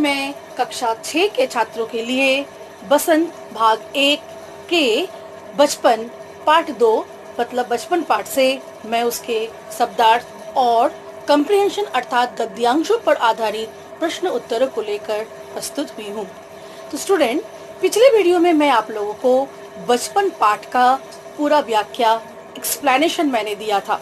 मैं कक्षा 6 के छात्रों के लिए बसंत भाग 1 के बचपन पाठ 2 मतलब बचपन पाठ से मैं उसके शब्दार्थ और कंप्रिहेंशन अर्थात गद्यांशों पर आधारित प्रश्न उत्तरों को लेकर प्रस्तुत हुई हूँ। तो स्टूडेंट, पिछले वीडियो में मैं आप लोगों को बचपन पाठ का पूरा व्याख्या एक्सप्लेनेशन मैंने दिया था,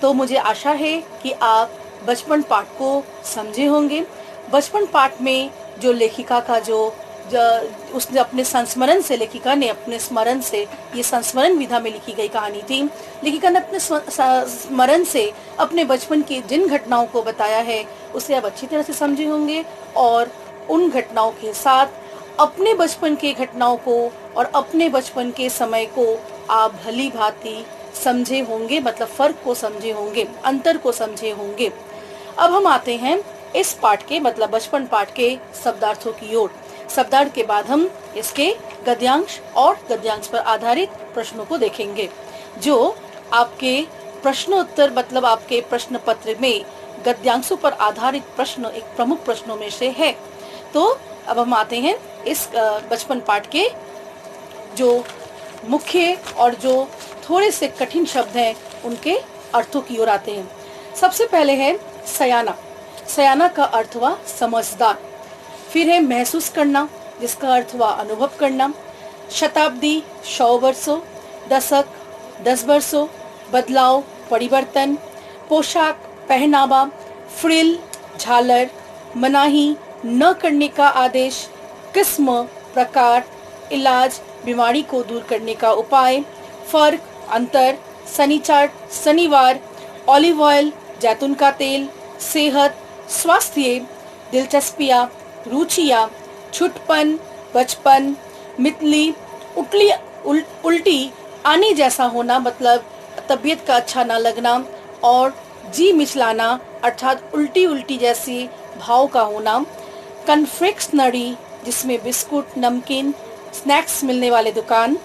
तो मुझे आशा है कि आप बचपन पाठ को समझे होंगे। बचपन पाठ में जो लेखिका का उसने अपने संस्मरण से, लेखिका ने अपने स्मरण से, ये संस्मरण विधा में लिखी गई कहानी थी, लेखिका ने अपने स्मरण से अपने बचपन की जिन घटनाओं को बताया है उसे आप अच्छी तरह से समझे होंगे और उन घटनाओं के साथ अपने बचपन के घटनाओं को और अपने बचपन के समय को आप भली भांति समझे होंगे, मतलब फर्क को समझे होंगे, अंतर को समझे होंगे। अब हम आते हैं इस पाठ के मतलब बचपन पाठ के शब्दार्थों की ओर। शब्दार्थ के बाद हम इसके गद्यांश और गद्यांश पर आधारित प्रश्नों को देखेंगे, जो आपके प्रश्नोत्तर मतलब आपके प्रश्न पत्र में गद्यांशों पर आधारित प्रश्न एक प्रमुख प्रश्नों में से है। तो अब हम आते हैं इस बचपन पाठ के जो मुख्य और जो थोड़े से कठिन शब्द हैं उनके अर्थों की ओर आते हैं। सबसे पहले है सयाना। सयाना का अर्थ हुआ समझदार। फिर है महसूस करना, जिसका अर्थ हुआ अनुभव करना। शताब्दी 100 वर्षों, दशक 10 वर्षों, बदलाव परिवर्तन। पोशाक पहनावा, फ्रिल झालर, मनाही न करने का आदेश, किस्म प्रकार, इलाज बीमारी को दूर करने का उपाय, फर्क अंतर, शनिचार शनिवार, ऑलिव ऑयल जैतून का तेल, सेहत स्वास्थ्य, दिलचस्पियाँ रुचियाँ, छुटपन बचपन, मितली उल्टी आने जैसा होना मतलब तबीयत का अच्छा ना लगना, और जी मिचलाना अर्थात उल्टी उल्टी जैसी भाव का होना। कन्फेक्शनरी जिसमें बिस्कुट नमकीन स्नैक्स मिलने वाले दुकान।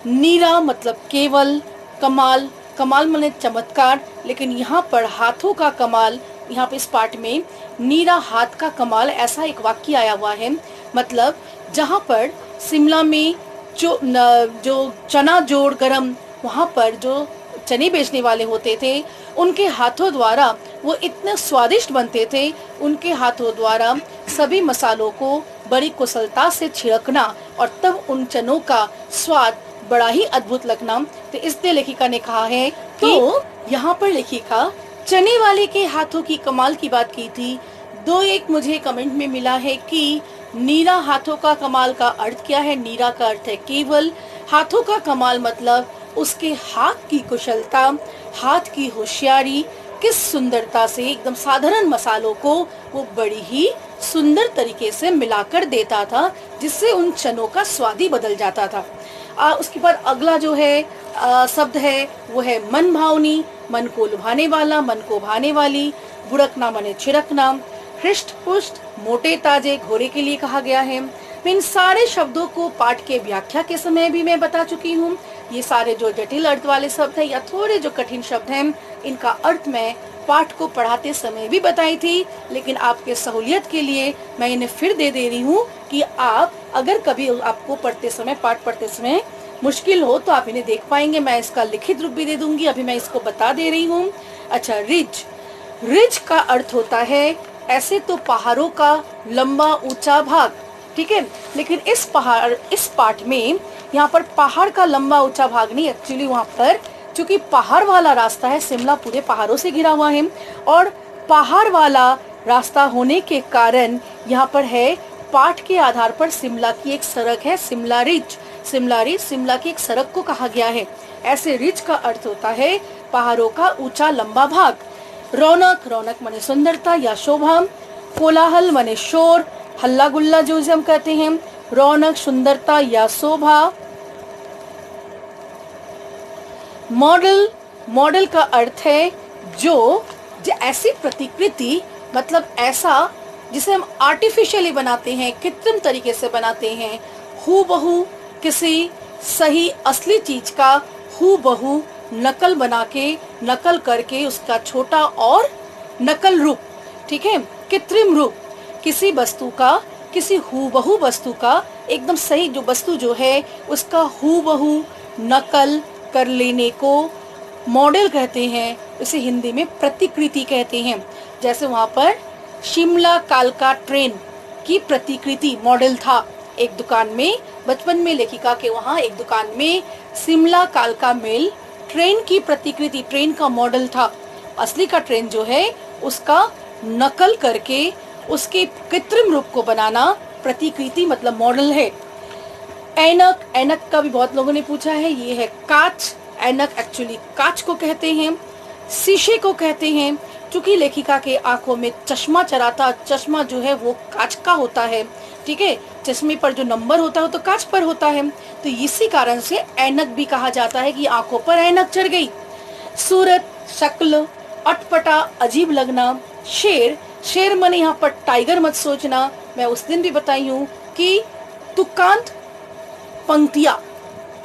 नीरा मतलब केवल। कमाल, कमाल माने चमत्कार, लेकिन यहाँ पर हाथों का कमाल, यहाँ पे इस पाठ में नीरा हाथ का कमाल ऐसा एक वाक्य आया हुआ है। मतलब जहाँ पर शिमला में जो चना जोड़ गरम, वहाँ पर जो चने बेचने वाले होते थे उनके हाथों द्वारा वो इतने स्वादिष्ट बनते थे, उनके हाथों द्वारा सभी मसालों को बड़ी कुशलता से छिड़कना और तब उन चनों का स्वाद बड़ा ही अद्भुत लगना। तो इसलिए लेखिका ने कहा है कि यहाँ पर लेखिका चने वाले के हाथों की कमाल की बात की थी। एक मुझे कमेंट में मिला है कि नीरा हाथों का कमाल का अर्थ क्या है। नीरा का अर्थ है केवल, हाथों का कमाल मतलब उसके हाथ की कुशलता, हाथ की होशियारी, किस सुंदरता से एकदम साधारण मसालों को वो बड़ी ही सुंदर तरीके से मिलाकर देता था, जिससे उन चनों का स्वाद ही बदल जाता था। उसके बाद अगला जो है शब्द है वो है मन भावनी। मन को लुभाने वाला, मन को भाने वाली। बुड़कना माने छिड़कना। हृष्ट पुष्ट मोटे ताजे घोड़े के लिए कहा गया है। इन सारे शब्दों को पाठ के व्याख्या के समय भी मैं बता चुकी हूँ। ये सारे जो जटिल अर्थ वाले शब्द हैं या थोड़े जो कठिन शब्द हैं, इनका अर्थ मैं पाठ को पढ़ाते समय भी बताई थी, लेकिन आपके सहूलियत के लिए मैं इन्हें फिर दे रही हूँ कि आप अगर कभी आपको पढ़ते समय, पाठ पढ़ते समय मुश्किल हो तो आप इन्हें देख पाएंगे। मैं इसका लिखित रूप भी दे दूंगी, अभी मैं इसको बता दे रही हूँ। अच्छा, रिज। रिज का अर्थ होता है ऐसे तो पहाड़ों का लंबा ऊंचा भाग, ठीक है, लेकिन इस पाठ में यहाँ पर पहाड़ का लंबा ऊंचा भाग नहीं, एक्चुअली वहाँ पर चूंकि पहाड़ वाला रास्ता है, शिमला पूरे पहाड़ों से घिरा हुआ है और पहाड़ वाला रास्ता होने के कारण यहाँ पर है पाठ के आधार पर शिमला की एक सड़क है, शिमला रिज। शिमला रिज शिमला की एक सड़क को कहा गया है। ऐसे रिज का अर्थ होता है पहाड़ों का ऊंचा लंबा भाग। रौनक, रौनक माने सुंदरता या शोभा। कोलाहल माने शोर, हल्ला गुल्ला जो हम कहते हैं। रौनक, सुंदरता या शोभा। मॉडल, मॉडल का अर्थ है जो ऐसी प्रतिकृति मतलब ऐसा जिसे हम आर्टिफिशियली बनाते हैं, कृत्रिम तरीके से बनाते हैं। हूबहू किसी सही असली चीज का हूबहू नकल बना के, नकल करके उसका छोटा और नकल रूप, ठीक है, कृत्रिम रूप किसी वस्तु का किसी हूबहू वस्तु का एकदम सही जो वस्तु जो है उसका हूबहू नकल कर लेने को मॉडल कहते हैं। इसे हिंदी में प्रतिकृति कहते हैं। जैसे वहाँ पर शिमला कालका ट्रेन की प्रतिकृति मॉडल था एक दुकान में, बचपन में लेखिका के वहाँ एक दुकान में शिमला कालका मेल ट्रेन की प्रतिकृति, ट्रेन का मॉडल था। असली का ट्रेन जो है उसका नकल करके उसके कृत्रिम रूप को बनाना प्रतिकृति मतलब मॉडल है। ऐनक, ऐनक का भी बहुत लोगों ने पूछा है, ये है कांच। ऐनक एक्चुअली कांच को कहते हैं, शीशे को कहते हैं। चूंकि लेखिका के आंखों में चश्मा चढ़ा था, चश्मा जो है वो कांच का होता है, ठीक है। चश्मे पर जो नंबर होता है वो तो कांच पर होता है, तो इसी कारण से ऐनक भी कहा जाता है कि आंखों पर ऐनक चढ़ गई। सूरत, शक्ल, अटपटा, अजीब लगना। शेर, शेर माने यहाँ पर टाइगर मत सोचना, मैं उस दिन भी बताई हूँ कि तुकांत पंक्तियां,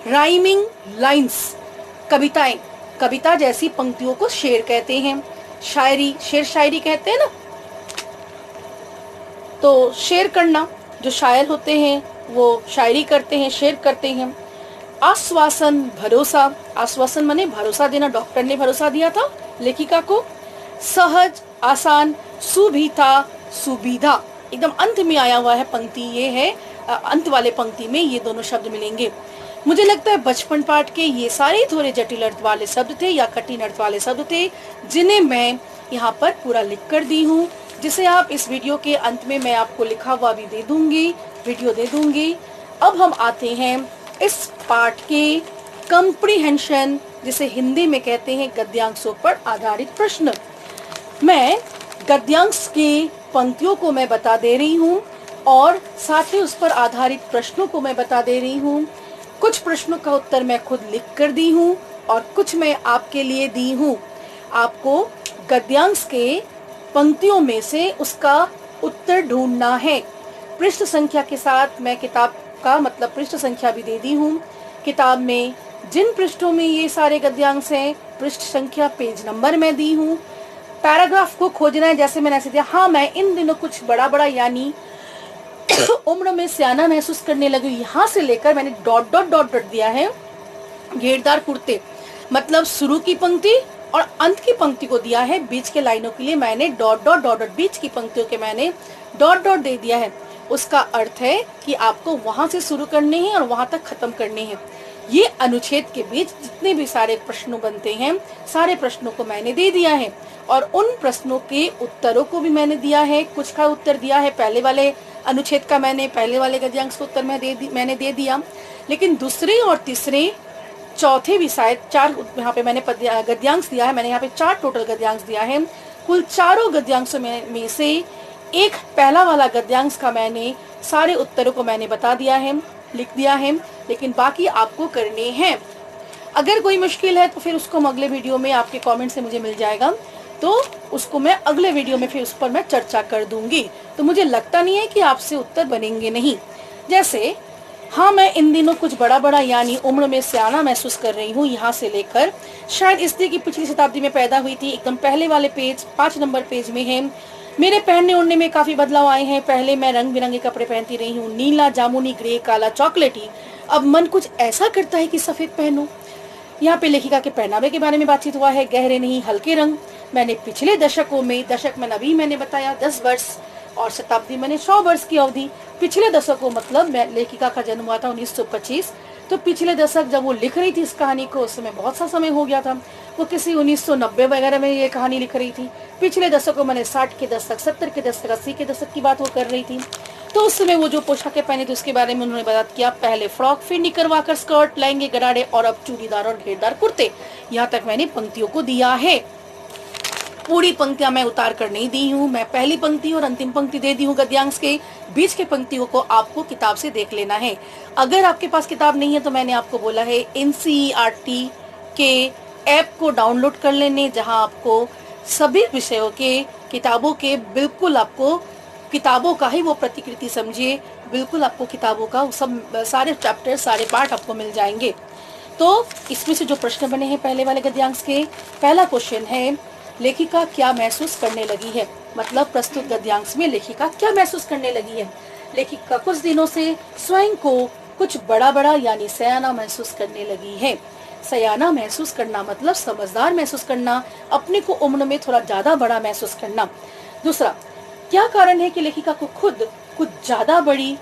राइमिंग लाइंस, कविताएं, कविता जैसी पंक्तियों को शेर कहते हैं। शायरी, शेर शायरी कहते हैं ना, तो शेर करना, जो शायर होते हैं वो शायरी करते हैं, शेर करते हैं। आश्वासन, भरोसा, आश्वासन माने भरोसा देना, डॉक्टर ने भरोसा दिया था लेखिका को। सहज, आसान, सुविधा, सुविधा एकदम अंत में आया हुआ है पंक्ति, ये है अंत वाले पंक्ति में ये दोनों शब्द मिलेंगे। मुझे लगता है बचपन पाठ के ये सारे थोड़े जटिल अर्थ वाले शब्द थे या कठिन अर्थ वाले शब्द थे, जिन्हें मैं यहाँ पर पूरा लिख कर दी हूँ, जिसे आप इस वीडियो के अंत में मैं आपको लिखा हुआ भी दे दूंगी, वीडियो दे दूंगी। अब हम आते हैं इस पाठ के कंप्रीहेंशन, जिसे हिंदी में कहते हैं गद्यांशों पर आधारित प्रश्न। मैं गद्यांश की पंक्तियों को मैं बता दे रही हूँ और साथ ही उस पर आधारित प्रश्नों को मैं बता दे रही हूँ। कुछ प्रश्नों का उत्तर मैं खुद लिख कर दी हूँ और कुछ मैं आपके लिए दी हूँ। आपको गद्यांश के पंक्तियों में से उसका उत्तर ढूंढना है। पृष्ठ संख्या के साथ मैं किताब का मतलब पृष्ठ संख्या भी दे दी हूँ। किताब में जिन पृष्ठों में ये सारे गद्यांश हैं, पृष्ठ संख्या, पेज नंबर मैं दी हूँ। पैराग्राफ को खोजना है, जैसे मैंने ऐसे दिया। हाँ, मैं इन दिनों कुछ बड़ा बड़ा यानी उम्र में सियाना महसूस करने लगी, यहाँ से लेकर मैंने डॉट डॉट डॉट डॉट दिया है। घेरदार कुर्ते मतलब शुरू की पंक्ति और अंत की पंक्ति को दिया है। बीच के लाइनों के लिए मैंने डॉट डॉट डॉट डॉट, बीच की पंक्तियों के मैंने डॉट डॉट दे दिया है। उसका अर्थ है कि आपको वहां से शुरू करने हैं और वहां तक खत्म करने हैं। ये अनुच्छेद के बीच जितने भी सारे प्रश्नों बनते हैं, सारे प्रश्नों को मैंने दे दिया है और उन प्रश्नों के उत्तरों को भी मैंने दिया है। कुछ का उत्तर दिया है पहले वाले अनुच्छेद का, मैंने पहले वाले गद्यांश का उत्तर मैंने दे दिया, लेकिन दूसरे और तीसरे चौथे भी शायद 4 यहाँ पे मैंने गद्यांश दिया है। मैंने यहाँ पे 4 टोटल गद्यांश दिया है। कुल चारों गद्यांशों में से एक पहला वाला गद्यांश का मैंने सारे उत्तरों को मैंने बता दिया है, लिख दिया है, लेकिन बाकी आपको करने हैं। अगर कोई मुश्किल है तो फिर उसको अगले वीडियो में आपके कमेंट से मुझे मिल जाएगा, तो उसको मैं अगले वीडियो में फिर उस पर मैं चर्चा कर दूंगी। तो मुझे लगता नहीं है कि आपसे उत्तर बनेंगे नहीं। जैसे हाँ, मैं इन दिनों कुछ बड़ा बड़ा यानी उम्र में सियाना महसूस कर रही हूँ, यहाँ से लेकर शायद इसलिए कि पिछली शताब्दी में पैदा हुई थी। एकदम पहले वाले पेज 5 नंबर पेज में है। मेरे पहनने ओढ़ने में काफी बदलाव आए हैं। पहले मैं रंग बिरंगे कपड़े पहनती रही हूँ, नीला, जामुनी, ग्रे, काला, चॉकलेटी। अब मन कुछ ऐसा करता है कि सफेद पहनूं। यहाँ पे लेखिका के पहनावे के बारे में बातचीत हुआ है। गहरे नहीं, हल्के रंग। मैंने पिछले दशकों में, दशक में अभी मैंने बताया 10 वर्ष और शताब्दी मैंने 100 वर्ष की अवधि। पिछले दशकों मतलब मैं लेखिका का जन्म हुआ था 1925, तो पिछले दशक जब वो लिख रही थी इस कहानी को, उस समय बहुत सा समय हो गया था। वो किसी 1990 वगैरह में ये कहानी लिख रही थी। पिछले दशकों मैंने 60 के दशक, 70 के दशक, 80 के दशक की बात वो कर रही थी। तो उस समय वो जो पोशाकें पहनी थी उसके बारे में उन्होंने बात किया। पहले फ्रॉक, फिर निकरवाकर स्कर्ट, लहंगे, गरारे और अब चूड़ीदार और घेरदार कुर्ते। यहाँ तक मैंने पंक्तियों को दिया है। पूरी पंक्तियां मैं उतार कर नहीं दी हूँ। मैं पहली पंक्ति और अंतिम पंक्ति दे दी हूँ गद्यांश के। बीच के पंक्तियों को आपको किताब से देख लेना है। अगर आपके पास किताब नहीं है तो मैंने आपको बोला है NCERT के ऐप को डाउनलोड कर लेने, जहां आपको सभी विषयों के किताबों के बिल्कुल आपको किताबों का ही वो प्रतिकृति समझिए, बिल्कुल आपको किताबों का सब सारे चैप्टर, सारे पार्ट आपको मिल जाएंगे। तो इसमें से जो प्रश्न बने हैं पहले वाले गद्यांश के, पहला क्वेश्चन है लेखिका क्या महसूस करने लगी है। मतलब प्रस्तुत गद्यांश में लेखिका क्या महसूस करने लगी है। लेखिका कुछ दिनों से स्वयं को कुछ बड़ा बड़ा यानी सयाना महसूस करने लगी है। सयाना महसूस करना मतलब समझदार महसूस करना, अपने को उम्र में थोड़ा ज्यादा बड़ा महसूस करना। दूसरा, क्या कारण है कि लेखिका को खुद कुछ ज्यादा बड़ी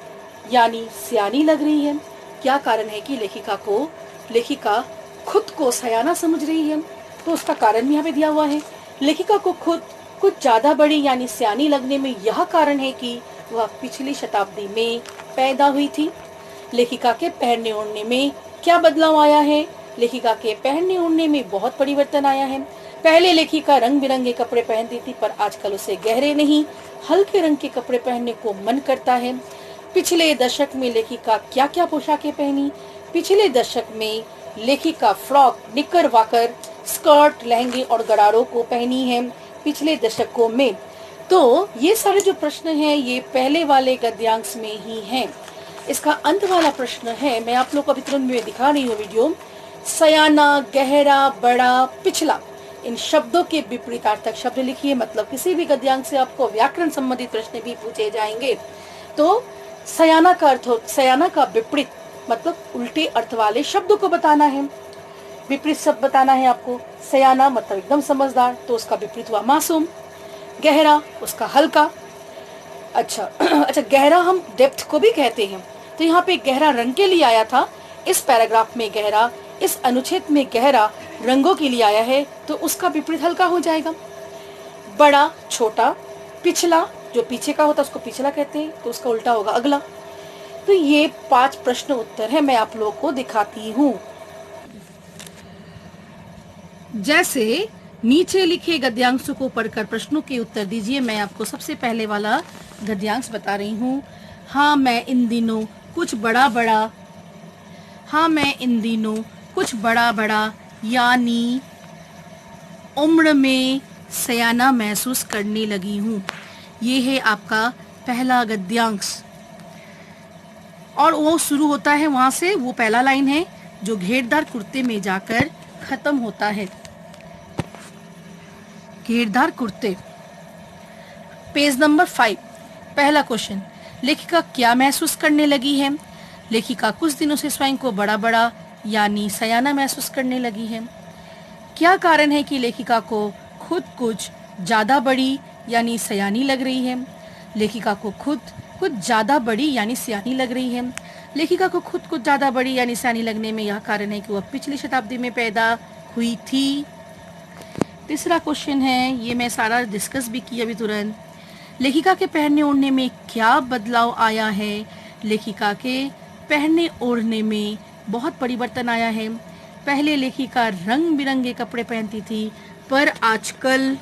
यानी सियानी लग रही है? क्या कारण है कि लेखिका खुद को सयाना समझ रही है? तो उसका कारण भी यहाँ पे दिया हुआ है। लेखिका को खुद कुछ ज्यादा बड़ी यानी सियानी लगने में यह कारण है कि वह पिछली शताब्दी में पैदा हुई थी। लेखिका के पहनने ओढ़ने में क्या बदलाव आया है? लेखिका के पहनने ओढ़ने में बहुत परिवर्तन आया है। पहले लेखिका रंग बिरंगे कपड़े पहनती थी, पर आजकल उसे गहरे नहीं हल्के रंग के कपड़े पहनने को मन करता है। पिछले दशक में लेखिका क्या क्या पोशाकें पहनी? पिछले दशक में लेखिका फ्रॉक, निकर वाकर, स्कर्ट, लहंगे और गरारों को पहनी है पिछले दशकों में। तो ये सारे जो प्रश्न हैं ये पहले वाले गद्यांश में ही हैं। इसका अंत वाला प्रश्न है, मैं आप लोग को अभी तुरंत में दिखा रही हूँ वीडियो। सयाना, गहरा, बड़ा, पिछला, इन शब्दों के विपरीतार्थक शब्द लिखिए। मतलब किसी भी गद्यांश से आपको व्याकरण संबंधित प्रश्न भी पूछे जाएंगे। तो सयाना का अर्थ, सयाना का विपरीत मतलब उल्टे अर्थ वाले शब्दों को बताना है, विपरीत शब्द बताना है आपको। सयाना मतलब एकदम समझदार, तो उसका विपरीत हुआ मासूम। गहरा, उसका हल्का। अच्छा गहरा हम डेप्थ को भी कहते हैं, तो यहाँ पे गहरा रंग के लिए आया था। इस पैराग्राफ में गहरा, इस अनुच्छेद में गहरा रंगों के लिए आया है, तो उसका विपरीत हल्का हो जाएगा। बड़ा, छोटा, पिछला, जो पीछे का होता है उसको पिछला कहते हैं, तो उसका उल्टा होगा अगला। तो ये 5 प्रश्न उत्तर है, मैं आप लोग को दिखाती हूँ। जैसे नीचे लिखे गद्यांशों को पढ़कर प्रश्नों के उत्तर दीजिए। मैं आपको सबसे पहले वाला गद्यांश बता रही हूँ। हाँ मैं इन दिनों कुछ बड़ा बड़ा यानी उम्र में सयाना महसूस करने लगी हूँ। ये है आपका पहला गद्यांश, और वो शुरू होता है वहां से, वो पहला लाइन है जो घेरदार कुर्ते में जाकर खत्म होता है। घेरदार कुर्ते। पेज नंबर 5, पहला क्वेश्चन, लेखिका क्या महसूस करने लगी है? लेखिका कुछ दिनों से स्वयं को बड़ा बड़ा यानी सयाना महसूस करने लगी है। क्या कारण है कि लेखिका को खुद कुछ ज्यादा बड़ी यानी सयानी लग रही है? लेखिका को खुद कुछ ज्यादा बड़ी यानी सियानी लग रही है। लेखिका को खुद कुछ ज्यादा बड़ी यानी सियानी लगने में यह कारण है कि वह पिछली शताब्दी में पैदा हुई थी। तीसरा क्वेश्चन है, ये मैं सारा डिस्कस भी किया अभी तुरंत। लेखिका के पहनने ओढ़ने में क्या बदलाव आया है? लेखिका के पहनने ओढ़ने में बहुत परिवर्तन आया है। पहले लेखिका रंग बिरंगे कपड़े पहनती थी, पर आजकल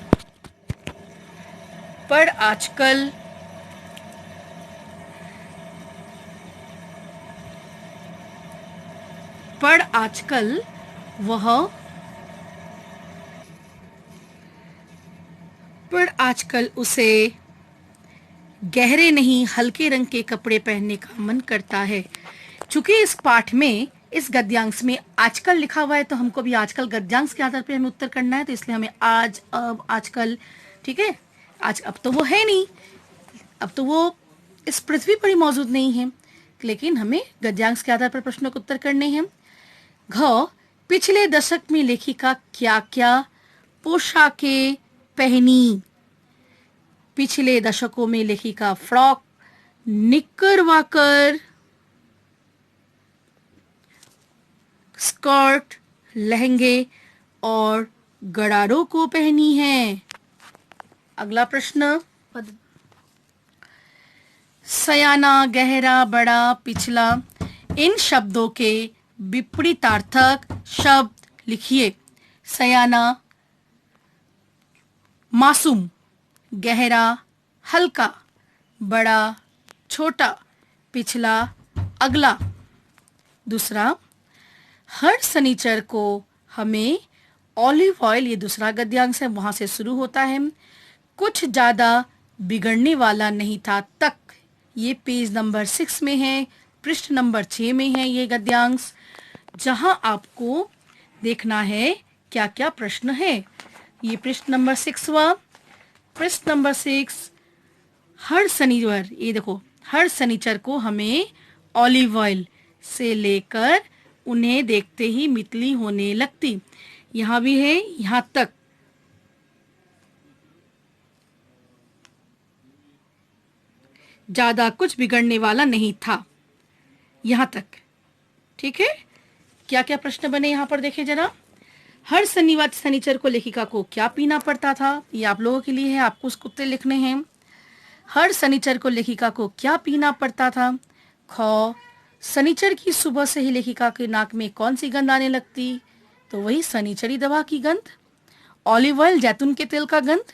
उसे गहरे नहीं हल्के रंग के कपड़े पहनने का मन करता है। चूंकि इस पाठ में, इस गद्यांश में आजकल लिखा हुआ है, तो हमको भी आजकल गद्यांश के आधार पर हमें उत्तर करना है, तो इसलिए हमें आज, अब, आजकल, ठीक है। आज अब तो वो है नहीं, अब तो वो इस पृथ्वी पर ही मौजूद नहीं है, लेकिन हमें गद्यांश के आधार पर प्रश्नों के उत्तर करने हैं। घ, पिछले दशक में लेखिका क्या क्या पोशाकें पहनी? पिछले दशकों में लेखिका फ्रॉक, निकर वाकर, स्कर्ट, लहंगे और गरारों को पहनी है। अगला प्रश्न, सयाना, गहरा, बड़ा, पिछला, इन शब्दों के विपरीतार्थक शब्द लिखिए। सयाना मासूम, गहरा हल्का, बड़ा छोटा, पिछला अगला। दूसरा, हर शनिचर को हमें ऑलिव ऑयल, ये दूसरा गद्यांश है, वहां से शुरू होता है। कुछ ज्यादा बिगड़ने वाला नहीं था तक, ये पेज नंबर 6 में है, पृष्ठ नंबर 6 में है ये गद्यांश, जहां आपको देखना है क्या क्या प्रश्न है। ये पृष्ठ नंबर 6 हुआ। पृष्ठ नंबर 6, हर शनिवार, ये देखो, हर शनिचर को हमें ऑलिव ऑयल से लेकर उन्हें देखते ही मितली होने लगती। यहां भी है, यहां तक ज्यादा कुछ बिगड़ने वाला नहीं था, यहां तक। ठीक है, क्या क्या प्रश्न बने यहां पर देखे जरा। हर शनिवार शनिचर को लेखिका को क्या पीना पड़ता था, ये आप लोगों के लिए है, आपको उसके उत्तर लिखने हैं। हर शनिचर को लेखिका को क्या पीना पड़ता था। ख शनिचर की सुबह से ही लेखिका के नाक में कौन सी गंध आने लगती, तो वही शनिचरी दवा की गंध, ऑलिव ऑयल जैतून के तेल का गंध।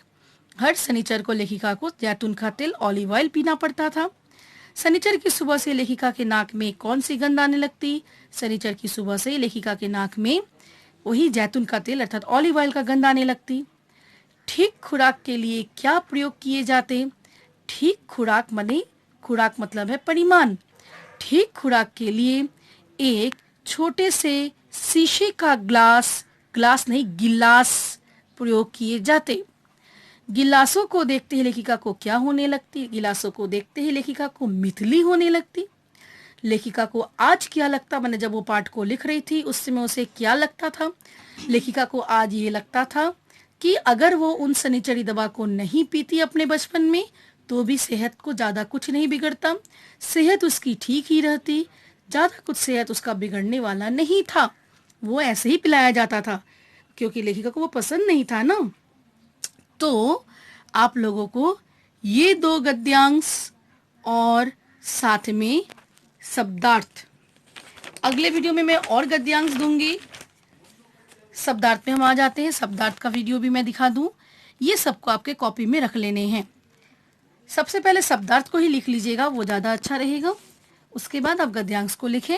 हर शनिचर को लेखिका को जैतून का तेल ऑलिव ऑयल पीना पड़ता था। शनिचर की सुबह से लेखिका के नाक में कौन सी गंध आने लगती, शनिचर की सुबह से लेखिका के नाक में वही जैतून का तेल अर्थात ऑलिव ऑयल का गंध आने लगती। ठीक खुराक के लिए क्या प्रयोग किए जाते। ठीक खुराक माने, खुराक मतलब है परिमाण। ठीक खुराक के लिए एक छोटे से शीशे का ग्लास, ग्लास नहीं गिलास प्रयोग किए जाते। गिलासों को देखते ही लेखिका को क्या होने लगती, गिलासों को देखते ही लेखिका को मितली होने लगती। लेखिका को आज क्या लगता, मैंने जब वो पाठ को लिख रही थी उस समय उसे क्या लगता था। लेखिका को आज ये लगता था कि अगर वो उन शनिचरी दवा को नहीं पीती अपने बचपन में तो भी सेहत को ज़्यादा कुछ नहीं बिगड़ता, सेहत उसकी ठीक ही रहती, ज़्यादा कुछ सेहत उसका बिगड़ने वाला नहीं था। वो ऐसे ही पिलाया जाता था क्योंकि लेखिका को वो पसंद नहीं था ना। तो आप लोगों को ये दो गद्यांश और साथ में शब्दार्थ, अगले वीडियो में मैं और गद्यांश दूंगी। शब्दार्थ में हम आ जाते हैं, शब्दार्थ का वीडियो भी मैं दिखा दूं। ये सबको आपके कॉपी में रख लेने हैं। सबसे पहले शब्दार्थ को ही लिख लीजिएगा, वो ज़्यादा अच्छा रहेगा। उसके बाद आप गद्यांश को लिखें।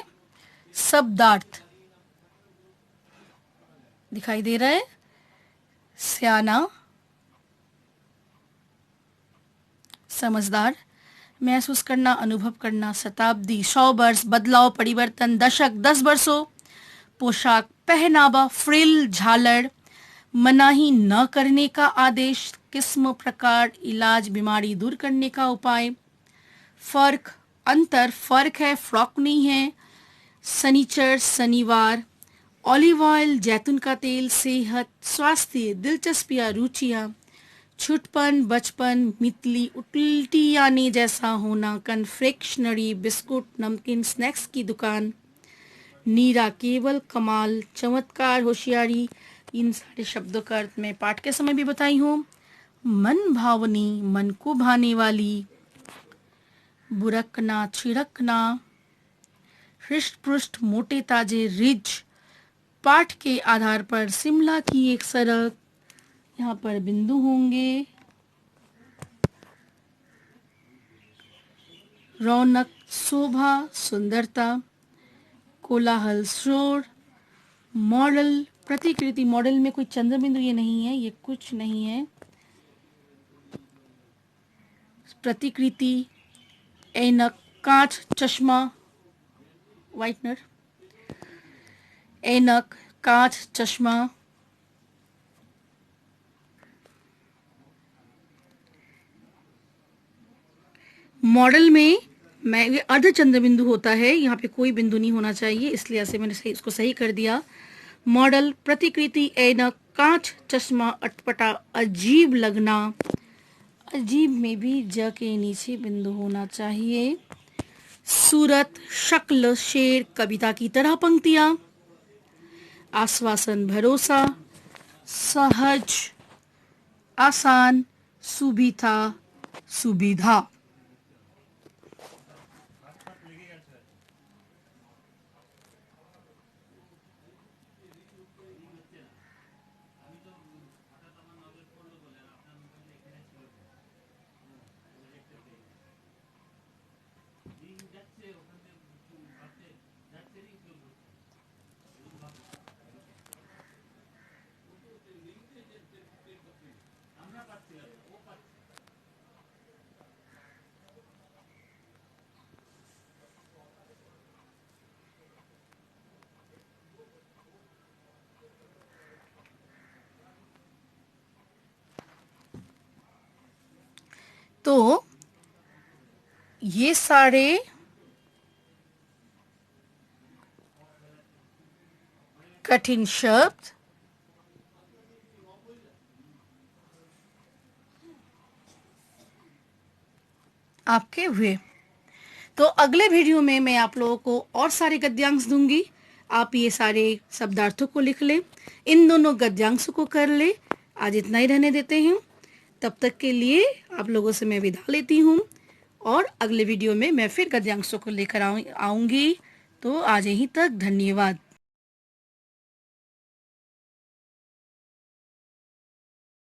शब्दार्थ दिखाई दे रहा है, स्याना, समझदार, महसूस करना, अनुभव करना, शताब्दी, 100 वर्ष, बदलाव, परिवर्तन, दशक, 10 वर्षों, पोशाक, पहनावा, फ्रिल, झालर, मनाही न करने का आदेश, किस्म, प्रकार, इलाज, बीमारी दूर करने का उपाय, फर्क, अंतर, फर्क है फ्रॉक नहीं है, शनिचर, शनिवार, ऑलिव ऑयल, जैतून का तेल, सेहत, स्वास्थ्य, दिलचस्पियां, रुचियां, छुटपन, बचपन, मितली, उल्टी आने जैसा होना, कन्फेक्शनरी, बिस्कुट, नमकीन, स्नैक्स की दुकान, नीरा, केवल, कमाल, चमत्कार, होशियारी। इन सारे शब्दों का अर्थ मैं पाठ के समय भी बताई हूँ। मन भावनी, मन को भाने वाली, बुरकना, छिड़कना, हृष्ट पृष्ठ, मोटे ताजे, रिज, पाठ के आधार पर शिमला की एक सड़क, यहाँ पर बिंदु होंगे, रौनक, शोभा, सुंदरता, कोलाहल, शोर, मॉडल, प्रतिकृति, मॉडल में कोई चंद्र बिंदु ये नहीं है, ये कुछ नहीं है, प्रतिकृति, ऐनक, कांच, चश्मा, व्हाइटनर, ऐनक, कांच, चश्मा, मॉडल में मैं ये अर्ध चंद्र बिंदु होता है, यहाँ पे कोई बिंदु नहीं होना चाहिए, इसलिए ऐसे मैंने इसको सही कर दिया। मॉडल, प्रतिकृति, ऐनक, कांच, चश्मा, अटपटा, अजीब लगना, अजीब में भी ज के नीचे बिंदु होना चाहिए, सूरत, शक्ल, शेर, कविता की तरह पंक्तियां, आश्वासन, भरोसा, सहज, आसान, सुविधा, सुविधा। तो ये सारे कठिन शब्द आपके हुए। तो अगले वीडियो में मैं आप लोगों को और सारे गद्यांश दूंगी। आप ये सारे शब्दार्थों को लिख लें, इन दोनों गद्यांशों को कर ले। आज इतना ही रहने देते हैं। तब तक के लिए आप लोगों से मैं विदा लेती हूँ और अगले वीडियो में मैं फिर गद्यांशों को लेकर आऊँगी। तो आज यहीं तक, धन्यवाद।